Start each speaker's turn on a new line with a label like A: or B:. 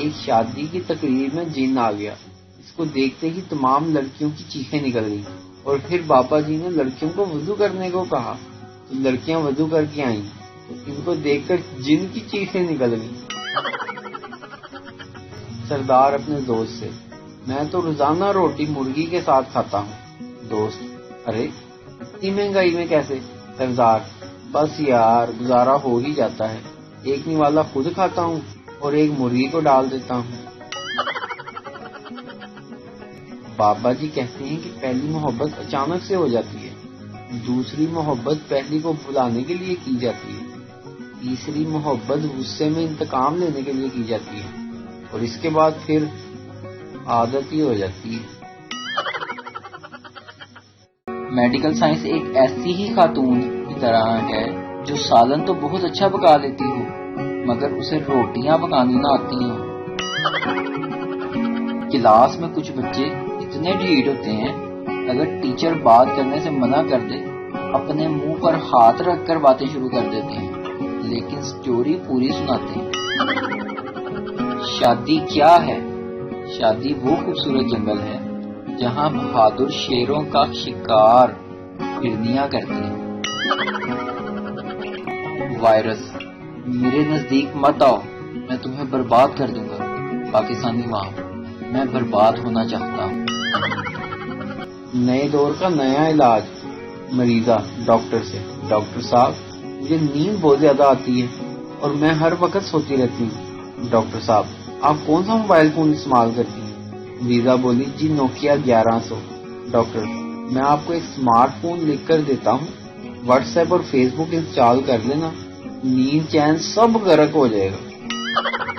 A: ایک شادی کی تقریب میں جن آ گیا۔ اس کو دیکھتے ہی تمام لڑکیوں کی چیخیں نکل گئیں اور پھر بابا جی نے لڑکیوں کو وضو کرنے کو کہا تو لڑکیاں وضو کر کے آئیں تو ان کو دیکھ کر جن کی چیخیں نکل گئیں۔ سردار اپنے دوست سے: میں تو روزانہ روٹی مرغی کے ساتھ کھاتا ہوں۔ دوست: ارے اتنی مہنگائی میں کیسے؟ سردار: بس یار گزارا ہو ہی جاتا ہے، ایک نوالا خود کھاتا ہوں اور ایک مرغی کو ڈال دیتا ہوں۔ بابا جی کہتے ہیں کہ پہلی محبت اچانک سے ہو جاتی ہے، دوسری محبت پہلی کو بلانے کے لیے کی جاتی ہے، تیسری محبت غصے میں انتقام لینے کے لیے کی جاتی ہے اور اس کے بعد پھر عادت ہی ہو جاتی ہے۔
B: میڈیکل سائنس ایک ایسی ہی خاتون کی طرح ہے جو سالن تو بہت اچھا پکا لیتی ہو مگر اسے روٹیاں پکانی نہ آتی ہوں۔ کلاس میں کچھ بچے اتنے ڈھیٹ ہوتے ہیں، اگر ٹیچر بات کرنے سے منع کر دے اپنے منہ پر ہاتھ رکھ کر باتیں شروع کر دیتے ہیں لیکن سٹوری پوری سناتے ہیں۔ شادی کیا ہے؟ شادی وہ خوبصورت جنگل ہے جہاں بہادر شیروں کا شکار ہرنیاں کرتی ہیں۔ وائرس: میرے نزدیک مت آؤ، میں تمہیں برباد کر دوں گا۔ پاکستانی ماں: میں برباد ہونا چاہتا ہوں۔
A: نئے دور کا نیا علاج۔ مریضہ ڈاکٹر سے: ڈاکٹر صاحب مجھے نیند بہت زیادہ آتی ہے اور میں ہر وقت سوتی رہتی ہوں۔ ڈاکٹر صاحب: آپ کون سا موبائل فون استعمال کرتی ہیں؟ مریضہ بولی: جی نوکیا 1100۔ ڈاکٹر: میں آپ کو ایک اسمارٹ فون لکھ کر دیتا ہوں، واٹس ایپ اور فیس بک انسٹال کر لینا، نیند چین سب غرق ہو جائے گا۔